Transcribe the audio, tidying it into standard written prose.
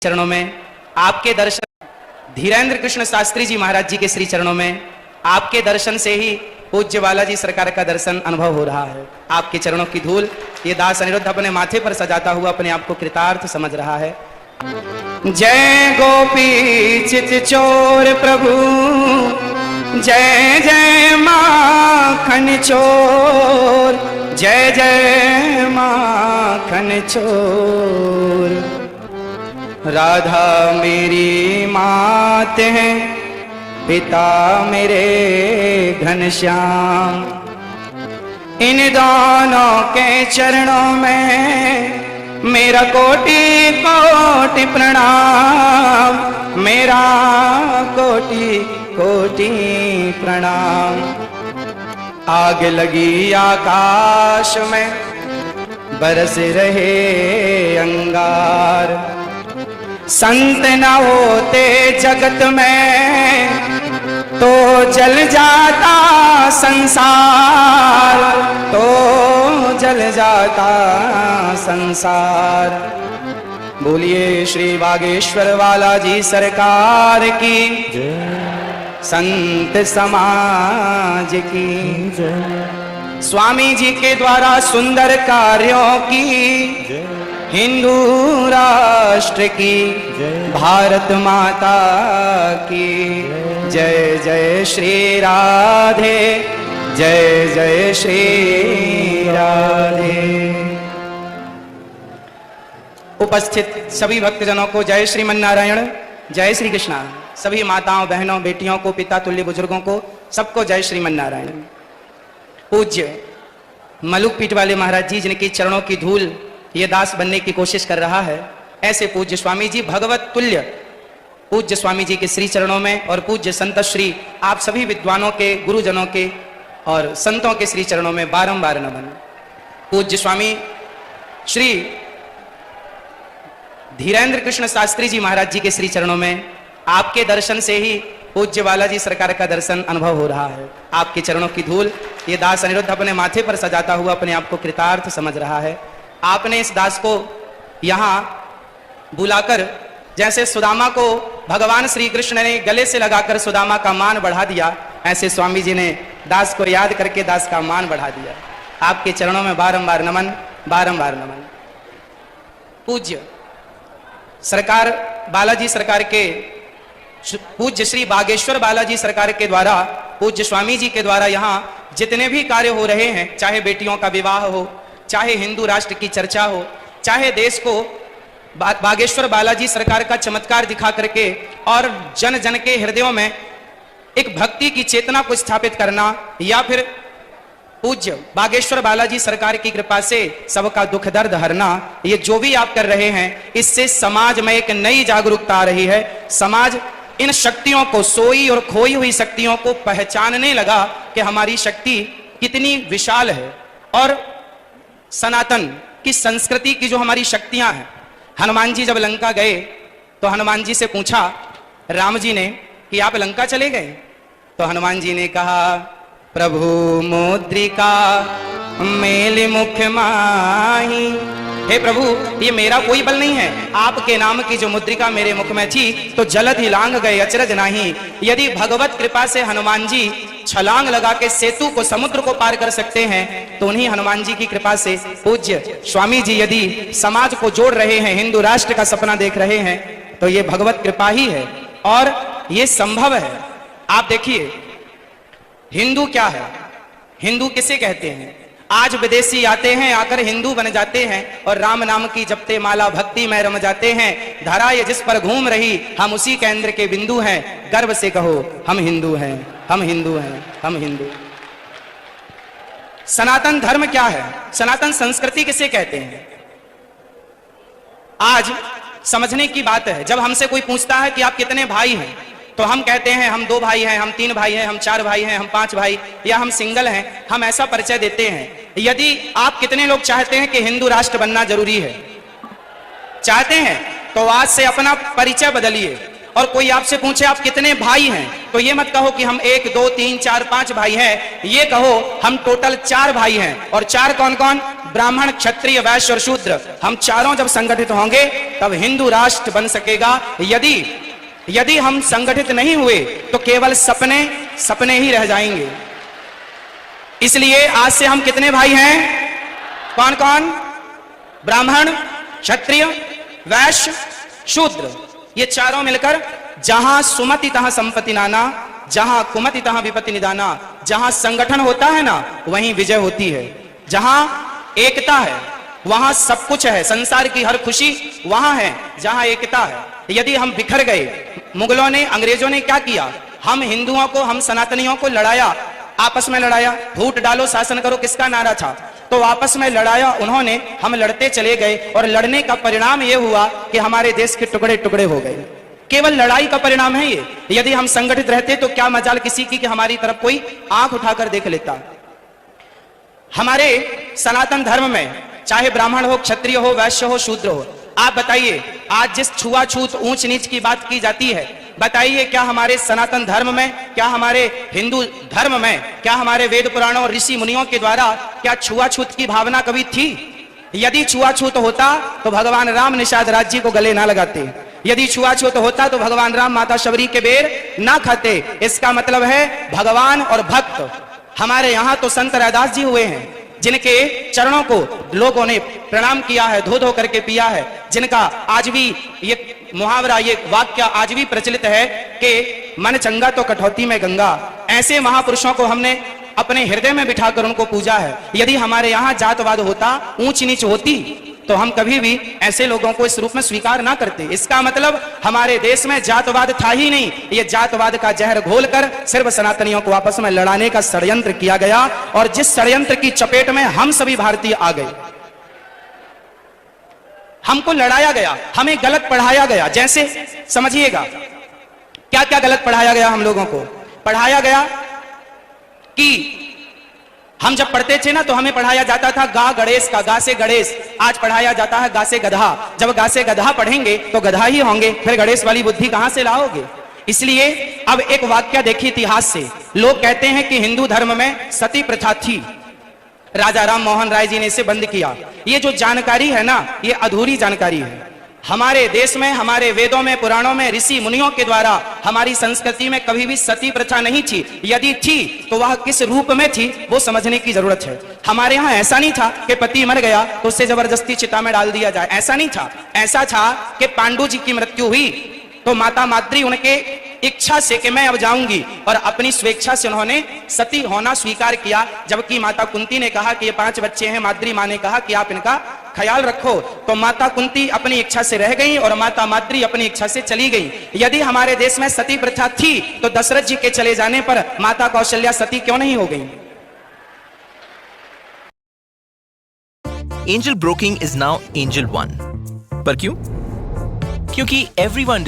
चरणों में आपके दर्शन, धीरेन्द्र कृष्ण शास्त्री जी महाराज जी के श्री चरणों में आपके दर्शन से ही पूज्य बालाजी सरकार का दर्शन अनुभव हो रहा है। आपके चरणों की धूल ये दास अनिरुद्ध अपने माथे पर सजाता हुआ अपने आप को कृतार्थ समझ रहा है। जय गोपी चित चोर प्रभु, जय जय माखन चोर, जय जय माखन चोर। राधा मेरी मात है, पिता मेरे घनश्याम। इन दोनों के चरणों में मेरा कोटि कोटि प्रणाम, मेरा कोटि कोटि प्रणाम। आग लगी आकाश में बरस रहे अंगार, संत न होते जगत में तो जल जाता संसार, तो जल जाता संसार। बोलिए श्री बागेश्वर वाला जी सरकार की, संत समाज की, स्वामी जी के द्वारा सुंदर कार्यों की, हिंदू राष्ट्र की, भारत माता की जय जय श्री राधे, जय जय श्री राधे। उपस्थित सभी भक्तजनों को जय श्रीमन नारायण, जय श्री कृष्णा। सभी माताओं बहनों बेटियों को, पिता तुल्य बुजुर्गों को, सबको जय श्रीमन नारायण। पूज्य मलुक पीठ वाले महाराज जी जिनके चरणों की धूल ये दास बनने की कोशिश कर रहा है, ऐसे पूज्य स्वामी जी भगवत तुल्य पूज्य स्वामी जी के श्री चरणों में और पूज्य संत श्री आप सभी विद्वानों के, गुरुजनों के और संतों के श्री चरणों में बारंबार नमन। पूज्य स्वामी श्री धीरेन्द्र कृष्ण शास्त्री जी महाराज जी के श्री चरणों में आपके दर्शन से ही पूज्य बालाजी सरकार का दर्शन अनुभव हो रहा है। आपके चरणों की धूल ये दास अनिरुद्ध अपने माथे पर सजाता हुआ अपने आप को कृतार्थ समझ रहा है। आपने इस दास को यहाँ बुलाकर, जैसे सुदामा को भगवान श्री कृष्ण ने गले से लगाकर सुदामा का मान बढ़ा दिया, ऐसे स्वामी जी ने दास को याद करके दास का मान बढ़ा दिया। आपके चरणों में बारंबार नमन, बारंबार नमन। पूज्य सरकार बालाजी सरकार के, पूज्य श्री बागेश्वर बालाजी सरकार के द्वारा, पूज्य स्वामी जी के द्वारा यहाँ जितने भी कार्य हो रहे हैं, चाहे बेटियों का विवाह हो, चाहे हिंदू राष्ट्र की चर्चा हो, चाहे देश को बागेश्वर बालाजी सरकार का चमत्कार दिखा करके और जन जन के हृदयों में एक भक्ति की चेतना को स्थापित करना, या फिर पूज्य बागेश्वर बालाजी सरकार की कृपा से सबका दुख दर्द हरना, ये जो भी आप कर रहे हैं, इससे समाज में एक नई जागरूकता आ रही है। समाज इन शक्तियों को, सोई और खोई हुई शक्तियों को पहचानने लगा कि हमारी शक्ति कितनी विशाल है। और सनातन की संस्कृति की जो हमारी शक्तियां हैं, हनुमान जी जब लंका गए तो हनुमान जी से पूछा राम जी ने कि आप लंका चले गए, तो हनुमान जी ने कहा प्रभु मुद्रिका मेल मुख माही। हे प्रभु, ये मेरा कोई बल नहीं है, आपके नाम की जो मुद्रिका मेरे मुख में थी तो जलद ही लांग गए अचरज नाही। यदि भगवत कृपा से हनुमान जी छलांग लगा के सेतु को, समुद्र को पार कर सकते हैं, तो उन्हीं हनुमान जी की कृपा से पूज्य स्वामी जी यदि समाज को जोड़ रहे हैं, हिंदू राष्ट्र का सपना देख रहे हैं, तो ये भगवत कृपा ही है और ये संभव है। आप देखिए हिंदू क्या है, हिंदू किसे कहते हैं। आज विदेशी आते हैं, आकर हिंदू बन जाते हैं और राम नाम की जपते माला भक्ति में रम जाते हैं। धरा ये जिस पर घूम रही, हम उसी केंद्र के बिंदु हैं। गर्व से कहो हम हिंदू हैं, हम हिंदू हैं, हम हिंदू। सनातन धर्म क्या है, सनातन संस्कृति किसे कहते हैं, आज समझने की बात है। जब हमसे कोई पूछता है कि आप कितने भाई हैं, तो हम कहते हैं हम 2 भाई हैं, हम 3 भाई हैं, हम 4 भाई हैं, हम 5 भाई, या हम सिंगल हैं। हम ऐसा परिचय देते हैं। यदि आप कितने लोग चाहते हैं कि हिंदू राष्ट्र बनना जरूरी है, चाहते हैं, तो आज से अपना परिचय बदलिए। और कोई आपसे पूछे आप कितने भाई हैं, तो ये मत कहो कि हम 1 2 3 4 5 भाई हैं, ये कहो हम टोटल 4 भाई हैं। और 4 कौन कौन? ब्राह्मण, क्षत्रिय, वैश्य और शूद्र, हम चारों जब संगठित होंगे तब हिंदू राष्ट्र बन सकेगा। यदि हम संगठित नहीं हुए तो केवल सपने ही रह जाएंगे। इसलिए आज से हम कितने भाई हैं? कौन कौन? ब्राह्मण, क्षत्रिय, वैश्य, शूद्र, ये चारों मिलकर जहां सुमति तहां संपत्ति नाना, जहां कुमति तहां विपत्ति निदाना। जहां संगठन होता है ना वहीं विजय होती है। जहां एकता है वहां सब कुछ है, संसार की हर खुशी वहां है जहां एकता है। यदि हम बिखर गए, मुगलों ने, अंग्रेजों ने क्या किया? हम हिंदुओं को, हम सनातनियों को लड़ाया, आपस में लड़ाया। फूट डालो शासन करो किसका नारा था? तो आपस में लड़ाया उन्होंने, हम लड़ते चले गए और लड़ने का परिणाम यह हुआ कि हमारे देश के टुकड़े टुकड़े हो गए। केवल लड़ाई का परिणाम है ये। यदि हम संगठित रहते तो क्या मजाल किसी की कि हमारी तरफ कोई आंख उठाकर देख लेता। हमारे सनातन धर्म में चाहे ब्राह्मण हो, क्षत्रिय हो, वैश्य हो, शूद्र हो, आप बताइए आज जिस छुआछूत, ऊंच नीच की बात की जाती है, बताइए क्या हमारे सनातन धर्म में, क्या हमारे हिंदू धर्म में, क्या हमारे वेद पुराणों और ऋषि मुनियों के द्वारा क्या छुआछूत की भावना कभी थी? यदि छुआछूत होता तो भगवान राम निषाद राज्य को गले ना लगाते। यदि छुआछूत होता तो भगवान राम माता शबरी के बेर ना खाते। इसका मतलब है भगवान और भक्त। हमारे यहां तो संत रैदास जी हुए हैं जिनके चरणों को लोगों ने प्रणाम किया है, धो धो करके पिया है, जिनका आज भी ये मुहावरा, ये वाक्य आज भी प्रचलित है कि मन चंगा तो कटौती में गंगा। ऐसे महापुरुषों को हमने अपने हृदय में बिठाकर उनको पूजा है। यदि हमारे यहां जातवाद होता, ऊंच नीच होती, तो हम कभी भी ऐसे लोगों को इस रूप में स्वीकार ना करते। इसका मतलब हमारे देश में जातवाद था ही नहीं। ये जातवाद का जहर घोलकर सिर्फ सनातनियों को आपस में लड़ाने का षड्यंत्र किया गया और जिस षड्यंत्र की चपेट में हम सभी भारतीय आ गए। हमको लड़ाया गया, हमें गलत पढ़ाया गया। जैसे समझिएगा क्या क्या गलत पढ़ाया गया। हम लोगों को पढ़ाया गया कि हम जब पढ़ते थे ना तो हमें पढ़ाया जाता था गा गणेश का, गा से गणेश। आज पढ़ाया जाता है गा से गधा। जब गा से गधा पढ़ेंगे तो गधा ही होंगे, फिर गणेश वाली बुद्धि कहां से लाओगे? इसलिए अब एक वाक्य देखिए इतिहास से। लोग कहते हैं कि हिंदू धर्म में सती प्रथा थी, राजा राम मोहन राय जी ने इसे बंद किया। ये जो जानकारी है ना, ये अधूरी जानकारी है। हमारे देश में, हमारे वेदों में, पुराणों में, ऋषि मुनियों के द्वारा हमारी संस्कृति में कभी भी सती प्रथा नहीं थी। यदि थी तो वह किस रूप में थी वो समझने की जरूरत है। हमारे यहाँ ऐसा नहीं था कि पति मर गया तो उससे जबरदस्ती चिता में डाल दिया जाए, ऐसा नहीं था। ऐसा था कि पांडु जी की मृत्यु हुई तो माता माद्री उनके इच्छा से कि मैं अब जाऊंगी, और अपनी स्वेच्छा से उन्होंने सती होना स्वीकार किया। जबकि माता कुंती ने कहा कि ये 5 बच्चे हैं, माद्री माँ ने कहा कि आप इनका ख्याल रखो, तो माता कुंती अपनी इच्छा से रह गई और माता माद्री अपनी इच्छा से चली गई। यदि हमारे देश में सती प्रथा थी तो दशरथ जी के चले जाने पर माता कौशल्या सती क्यों नहीं हो गई? Angel broking is now angel one. पर क्यों? क्योंकि एवरीवन